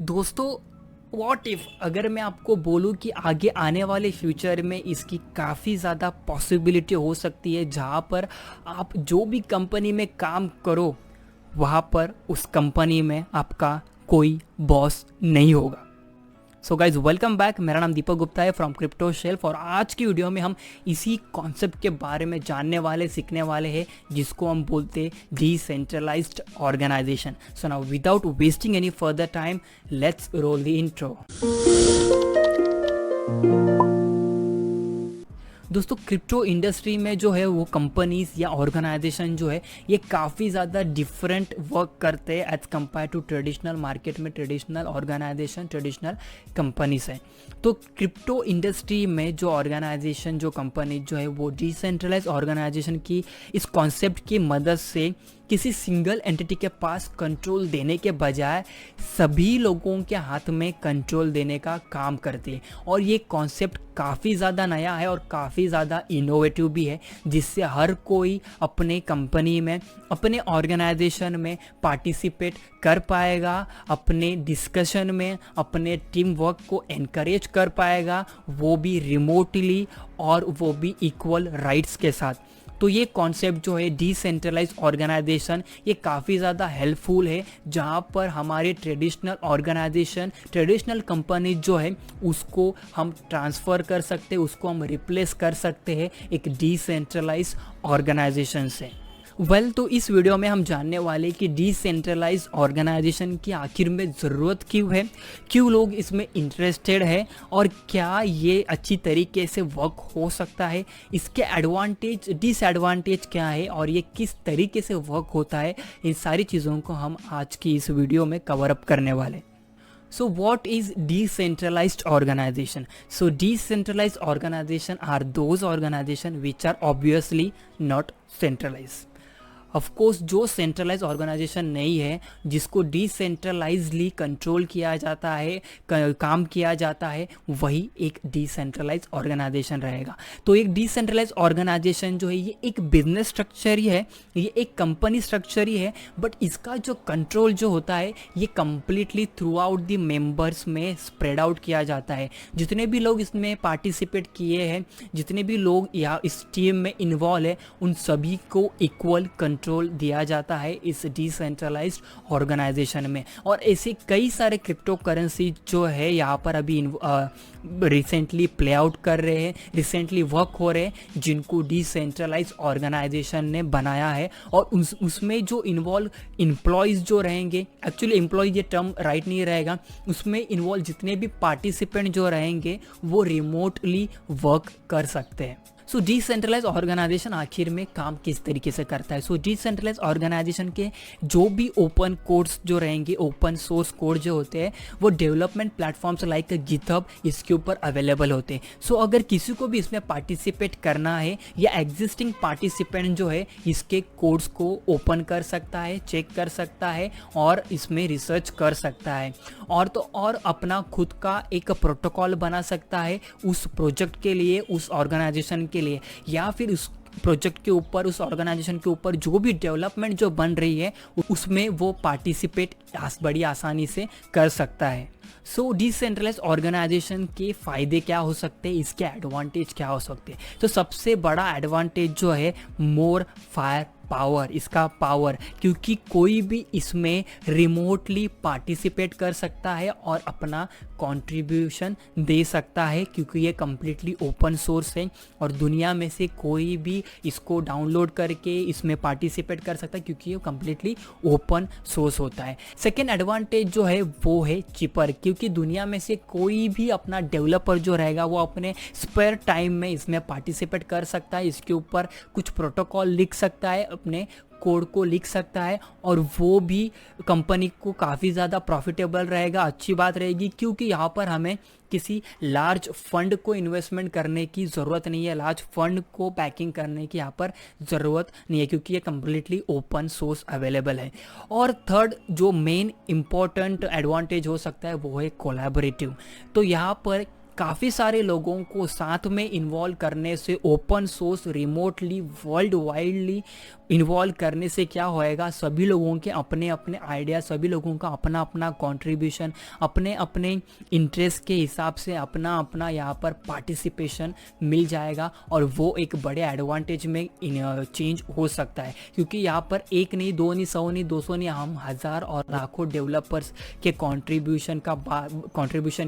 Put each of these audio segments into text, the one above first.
दोस्तों, what if अगर मैं आपको बोलूँ कि आगे आने वाले फ्यूचर में इसकी काफ़ी ज़्यादा पॉसिबिलिटी हो सकती है, जहाँ पर आप जो भी कंपनी में काम करो वहाँ पर उस कंपनी में आपका कोई बॉस नहीं होगा। So guys, welcome back. मेरा नाम दीपक गुप्ता है फ्रॉम क्रिप्टो शेल्फ और आज की वीडियो में हम इसी कॉन्सेप्ट के बारे में जानने वाले सीखने वाले हैं जिसको हम बोलते हैं decentralised organisation. So now without wasting any further time, let's roll the intro. दोस्तों, क्रिप्टो इंडस्ट्री में जो है वो कंपनीज या ऑर्गेनाइजेशन जो है ये काफ़ी ज़्यादा डिफरेंट वर्क करते हैं as compare to traditional market में ट्रेडिशनल ऑर्गेनाइजेशन ट्रेडिशनल कंपनीज हैं। तो क्रिप्टो इंडस्ट्री में जो ऑर्गेनाइजेशन जो कंपनी जो है वो डिसेंट्रलाइज ऑर्गेनाइजेशन की इस कॉन्सेप्ट की मदद से किसी सिंगल एंटिटी के पास कंट्रोल देने के बजाय सभी लोगों के हाथ में कंट्रोल देने का काम करती है। और ये कॉन्सेप्ट काफ़ी ज़्यादा नया है और काफ़ी ज़्यादा इनोवेटिव भी है, जिससे हर कोई अपने कंपनी में अपने ऑर्गेनाइजेशन में पार्टिसिपेट कर पाएगा, अपने डिस्कशन में अपने टीम वर्क को एनकरेज कर पाएगा, वो भी रिमोटली और वो भी इक्वल राइट्स के साथ। तो ये कॉन्सेप्ट जो है डिसेंट्रलाइज ऑर्गेनाइजेशन ये काफ़ी ज़्यादा हेल्पफुल है, जहाँ पर हमारे ट्रेडिशनल ऑर्गेनाइजेशन ट्रेडिशनल कंपनी जो है उसको हम ट्रांसफ़र कर सकते हैं, उसको हम रिप्लेस कर सकते हैं एक डिसेंट्रलाइज ऑर्गेनाइजेशन से। तो इस वीडियो में हम जानने वाले कि डिसेंट्रलाइज ऑर्गेनाइजेशन की आखिर में ज़रूरत क्यों है, क्यों लोग इसमें इंटरेस्टेड है और क्या ये अच्छी तरीके से वर्क हो सकता है, इसके एडवांटेज डिसएडवांटेज क्या है और ये किस तरीके से वर्क होता है। इन सारी चीज़ों को हम आज की इस वीडियो में कवर अप करने वाले। So what is decentralized organization? So decentralized organization are those organization which are obviously not centralized. Of course जो सेंट्रलाइज ऑर्गेनाइजेशन नहीं है, जिसको डिसेंट्रलाइजली कंट्रोल किया जाता है, काम किया जाता है, वही एक डिसेंट्रलाइज ऑर्गेनाइजेशन रहेगा। तो एक डिसेंट्रलाइज ऑर्गेनाइजेशन जो है ये एक बिजनेस स्ट्रक्चर ही है, ये एक कंपनी स्ट्रक्चर ही है, बट इसका जो कंट्रोल जो होता है ये completely through out the members में स्प्रेड आउट किया जाता है। जितने भी लोग इसमें पार्टिसिपेट किए हैं, जितने भी लोग या इस टीम में इन्वॉल्व है, उन सभी को इक्वल कंट्रोल दिया जाता है इस डिसेंट्रलाइज्ड ऑर्गेनाइजेशन में। और ऐसे कई सारे क्रिप्टो करेंसी जो है यहाँ पर अभी रिसेंटली प्ले आउट कर रहे हैं, रिसेंटली वर्क हो रहे हैं, जिनको डिसेंट्रलाइज्ड ऑर्गेनाइजेशन ने बनाया है। और उसमें जो इन्वॉल्व एम्प्लॉयज़ जो रहेंगे, एक्चुअली एम्प्लॉय ये टर्म राइट नहीं रहेगा, उसमें इन्वॉल्व जितने भी पार्टिसिपेंट जो रहेंगे वो रिमोटली वर्क कर सकते हैं। सो डिसेंट्रलाइज ऑर्गेनाइजेशन आखिर में काम किस तरीके से करता है? सो डिसेंट्रलाइज ऑर्गेनाइजेशन के जो भी ओपन कोड्स जो रहेंगे, ओपन सोर्स कोड जो होते हैं, वो डेवलपमेंट प्लेटफॉर्म्स लाइक गिटहब इसके ऊपर अवेलेबल होते हैं। सो अगर किसी को भी इसमें पार्टिसिपेट करना है या एग्जिस्टिंग पार्टिसिपेंट जो है इसके कोड्स को ओपन कर सकता है, चेक कर सकता है और इसमें रिसर्च कर सकता है, और तो और अपना खुद का एक प्रोटोकॉल बना सकता है उस प्रोजेक्ट के लिए, उस ऑर्गेनाइजेशन के लिए, या फिर उस प्रोजेक्ट के ऊपर, उस ऑर्गेनाइजेशन के ऊपर जो भी डेवलपमेंट जो बन रही है उसमें वो पार्टिसिपेट बड़ी आसानी से कर सकता है। सो डिसेंट्रलाइज ऑर्गेनाइजेशन के फ़ायदे क्या हो सकते हैं, इसके एडवांटेज क्या हो सकते हैं? तो सबसे बड़ा एडवांटेज जो है मोर फायर पावर, इसका पावर, क्योंकि कोई भी इसमें रिमोटली पार्टिसिपेट कर सकता है और अपना कंट्रीब्यूशन दे सकता है, क्योंकि ये कम्प्लीटली ओपन सोर्स है और दुनिया में से कोई भी इसको डाउनलोड करके इसमें पार्टिसिपेट कर सकता है, क्योंकि ये कम्प्लीटली ओपन सोर्स होता है। सेकेंड एडवांटेज जो है वो है चिपर, क्योंकि दुनिया में से कोई भी अपना डेवलपर जो रहेगा वो अपने स्पेयर टाइम में इसमें पार्टिसिपेट कर सकता है, इसके ऊपर कुछ प्रोटोकॉल लिख सकता है, अपने कोड को लिख सकता है, और वो भी कंपनी को काफ़ी ज़्यादा प्रॉफिटेबल रहेगा, अच्छी बात रहेगी, क्योंकि यहाँ पर हमें किसी लार्ज फंड को इन्वेस्टमेंट करने की ज़रूरत नहीं है, लार्ज फंड को पैकिंग करने की यहाँ पर ज़रूरत नहीं है, क्योंकि ये कम्प्लीटली ओपन सोर्स अवेलेबल है। और थर्ड जो मेन इम्पॉर्टेंट एडवांटेज हो सकता है वो है कोलैबोरेटिव। तो यहाँ पर काफ़ी सारे लोगों को साथ में इन्वॉल्व करने से open source remotely world widely involve करने से क्या होएगा, सभी लोगों के अपने अपने आइडिया, सभी लोगों का अपना अपना कंट्रीब्यूशन, अपने अपने इंटरेस्ट के हिसाब से अपना अपना यहाँ पर पार्टिसिपेशन मिल जाएगा और वो एक बड़े एडवांटेज में चेंज हो सकता है। क्योंकि यहाँ पर एक नहीं, दो नहीं, 100 नहीं, 200 नहीं, हम हज़ार और लाखों डेवलपर्स के कंट्रीब्यूशन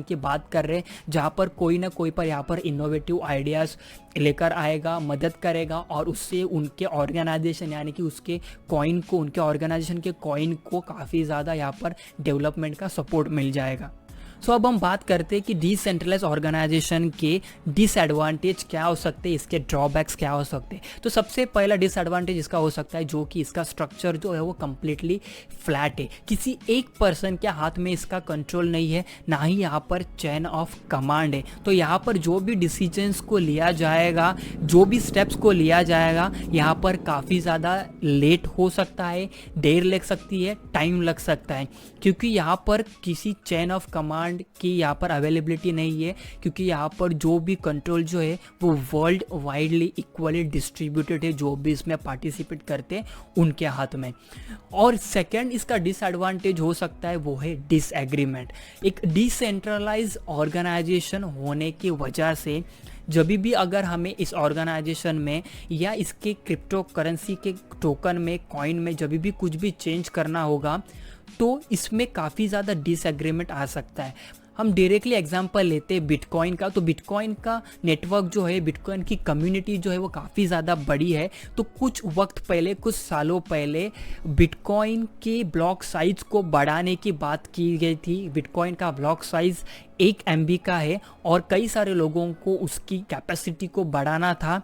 की बात कर रहे हैं, जहाँ पर कोई ना कोई पर यहाँ पर इनोवेटिव आइडियाज़ लेकर आएगा, मदद करेगा और उससे उनके ऑर्गेनाइजेशन यानी कि उसके कॉइन को, उनके ऑर्गेनाइजेशन के कॉइन को काफ़ी ज़्यादा यहाँ पर डेवलपमेंट का सपोर्ट मिल जाएगा। सो अब हम बात करते हैं कि डिसेंट्रलाइज ऑर्गेनाइजेशन के डिसएडवांटेज क्या हो सकते हैं, इसके ड्रॉबैक्स क्या हो सकते हैं। तो सबसे पहला डिसएडवांटेज इसका हो सकता है जो कि इसका स्ट्रक्चर जो है वो कम्प्लीटली फ्लैट है, किसी एक पर्सन के हाथ में इसका कंट्रोल नहीं है, ना ही यहाँ पर चेन ऑफ कमांड है। तो यहाँ पर जो भी डिसीजंस को लिया जाएगा, जो भी स्टेप्स को लिया जाएगा, यहाँ पर काफ़ी ज़्यादा लेट हो सकता है, देर लग सकती है, टाइम लग सकता है, क्योंकि यहाँ पर किसी चेन ऑफ कमांड की यहाँ पर अवेलेबिलिटी नहीं है। क्योंकि यहाँ पर जो भी कंट्रोल जो है वो वर्ल्ड वाइडली इक्वली डिस्ट्रीब्यूटेड है, जो भी इसमें पार्टिसिपेट करते हैं उनके हाथ में। और सेकंड इसका डिसएडवांटेज हो सकता है वो है डिसएग्रीमेंट। एक डिसेंट्रलाइज ऑर्गेनाइजेशन होने की वजह से जब भी अगर हमें इस ऑर्गेनाइजेशन में या इसके क्रिप्टो करेंसी के टोकन में, कॉइन में जब भी कुछ भी चेंज करना होगा तो इसमें काफ़ी ज़्यादा डिसएग्रीमेंट आ सकता है। हम डायरेक्टली एग्जांपल लेते हैं बिटकॉइन का, तो बिटकॉइन का नेटवर्क जो है, बिटकॉइन की कम्युनिटी जो है वो काफ़ी ज़्यादा बड़ी है। तो कुछ वक्त पहले, कुछ सालों पहले बिटकॉइन के ब्लॉक साइज को बढ़ाने की बात की गई थी। बिटकॉइन का ब्लॉक साइज 1 MB का है और कई सारे लोगों को उसकी कैपेसिटी को बढ़ाना था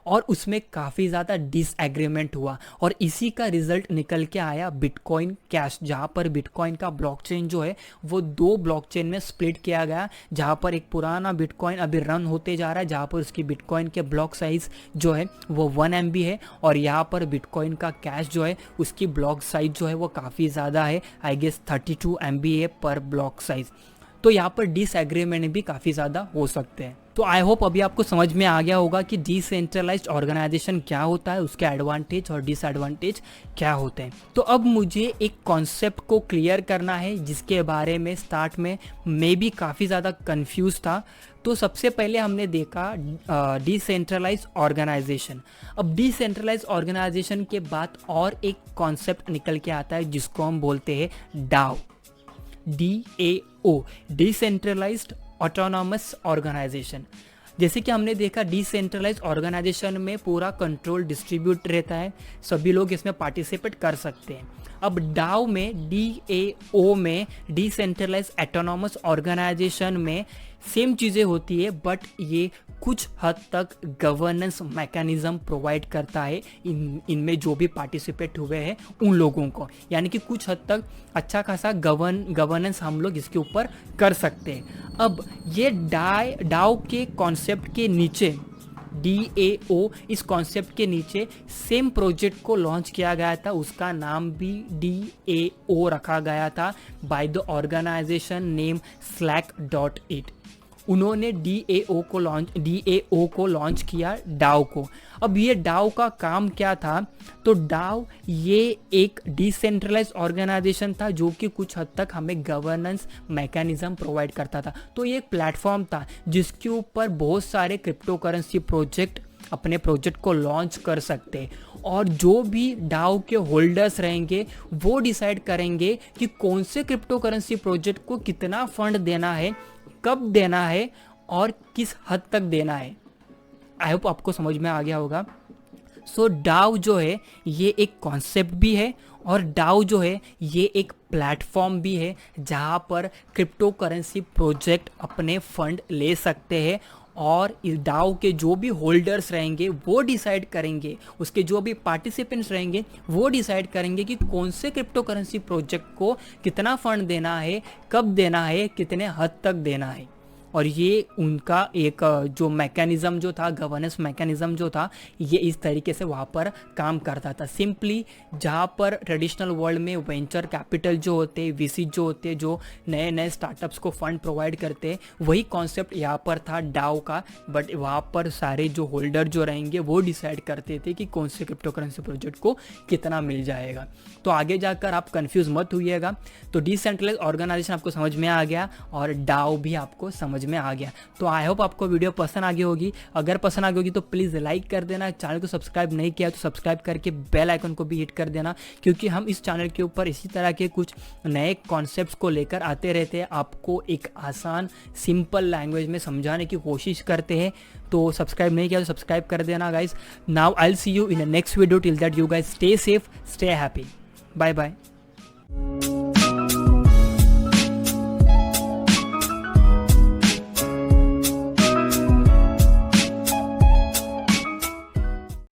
और उसमें काफ़ी ज़्यादा डिसएग्रीमेंट हुआ और इसी का रिजल्ट निकल के आया बिटकॉइन कैश, जहाँ पर बिटकॉइन का ब्लॉकचेन जो है वो 2 ब्लॉकचेन में स्प्लिट किया गया। जहाँ पर एक पुराना बिटकॉइन अभी रन होते जा रहा है, जहाँ पर उसकी बिटकॉइन के ब्लॉक साइज़ जो है वो 1 MB है और यहाँ पर बिटकॉइन का कैश जो है उसकी ब्लॉक साइज जो है वो काफ़ी ज़्यादा है, आई गेस 32 MB है पर ब्लॉक साइज़। तो यहाँ पर डिसएग्रीमेंट भी काफ़ी ज़्यादा हो सकते हैं। तो आई होप अभी आपको समझ में आ गया होगा कि डिसेंट्रलाइज्ड ऑर्गेनाइजेशन क्या होता है, उसके एडवांटेज और डिसएडवांटेज क्या होते हैं। तो अब मुझे एक कॉन्सेप्ट को क्लियर करना है जिसके बारे में स्टार्ट में मैं भी काफ़ी ज़्यादा कंफ्यूज था। तो सबसे पहले हमने देखा डिसेंट्रलाइज्ड ऑर्गेनाइजेशन। अब डिसेंट्रलाइज्ड ऑर्गेनाइजेशन के बाद और एक कॉन्सेप्ट निकल के आता है जिसको हम बोलते हैं DAO, DAO, decentralised autonomous organisation. जैसे कि हमने देखा डिसेंट्रलाइज्ड ऑर्गेनाइजेशन में पूरा कंट्रोल डिस्ट्रीब्यूट रहता है, सभी लोग इसमें पार्टिसिपेट कर सकते हैं। अब डाओ में, DAO में, डिसेंट्रलाइज्ड ऑटोनॉमस ऑर्गेनाइजेशन में सेम चीज़ें होती है, बट ये कुछ हद तक गवर्नेंस मैकेनिज्म प्रोवाइड करता है इनमें जो भी पार्टिसिपेट हुए हैं उन लोगों को, यानी कि कुछ हद तक अच्छा खासा गवर्नेंस हम लोग इसके ऊपर कर सकते हैं। अब ये डाओ के कॉन्सेप्ट के नीचे, DAO इस कॉन्सेप्ट के नीचे सेम प्रोजेक्ट को लॉन्च किया गया था, उसका नाम भी DAO रखा गया था by the organisation name slack.it। उन्होंने DAO को लॉन्च किया डाओ को। अब ये डाओ का काम क्या था, तो डाओ ये एक डिसेंट्रलाइज्ड ऑर्गेनाइजेशन था जो कि कुछ हद तक हमें गवर्नेंस मैकेनिज्म प्रोवाइड करता था। तो ये एक प्लेटफॉर्म था जिसके ऊपर बहुत सारे क्रिप्टो करेंसी प्रोजेक्ट अपने प्रोजेक्ट को लॉन्च कर सकते हैं और जो भी डाओ के होल्डर्स रहेंगे वो डिसाइड करेंगे कि कौन से क्रिप्टो करेंसी प्रोजेक्ट को कितना फंड देना है, कब देना है और किस हद तक देना है। आई होप आपको समझ में आ गया होगा। सो डाओ जो है ये एक कॉन्सेप्ट भी है और डाओ जो है ये एक प्लेटफॉर्म भी है जहाँ पर क्रिप्टो करेंसी प्रोजेक्ट अपने फंड ले सकते हैं और इस डाओ के जो भी होल्डर्स रहेंगे वो डिसाइड करेंगे, उसके जो भी पार्टिसिपेंट्स रहेंगे वो डिसाइड करेंगे कि कौन से क्रिप्टो करेंसी प्रोजेक्ट को कितना फंड देना है, कब देना है, कितने हद तक देना है। और ये उनका एक जो मैकेनिज़्म जो था, गवर्नेंस मैकेनिज़्म जो था, ये इस तरीके से वहाँ पर काम करता था। सिंपली जहाँ पर ट्रेडिशनल वर्ल्ड में वेंचर कैपिटल जो होते, वीसी जो होते, जो नए नए स्टार्टअप्स को फंड प्रोवाइड करते, वही कॉन्सेप्ट यहाँ पर था डाओ का। बट वहाँ पर सारे जो होल्डर जो रहेंगे वो डिसाइड करते थे कि कौन से क्रिप्टो करेंसी प्रोजेक्ट को कितना मिल जाएगा। तो आगे जाकर आप कंफ्यूज मत होइएगा। तो डिसेंट्रलाइज ऑर्गेनाइजेशन आपको समझ में आ गया और डाओ भी आपको समझ में आ गया। तो आई होप आपको वीडियो पसंद आ गई होगी। अगर पसंद आ गई होगी तो प्लीज़ लाइक कर देना। चैनल को सब्सक्राइब नहीं किया तो सब्सक्राइब करके बेल आइकन को भी हिट कर देना, क्योंकि हम इस चैनल के ऊपर इसी तरह के कुछ नए कॉन्सेप्ट्स को लेकर आते रहते हैं। आपको एक आसान सिंपल लैंग्वेज में समझाने की कोशिश करते हैं। तो सब्सक्राइब नहीं किया तो सब्सक्राइब कर देना guys. Now I will see you in the next video. Till that you guys stay safe, stay happy, bye bye.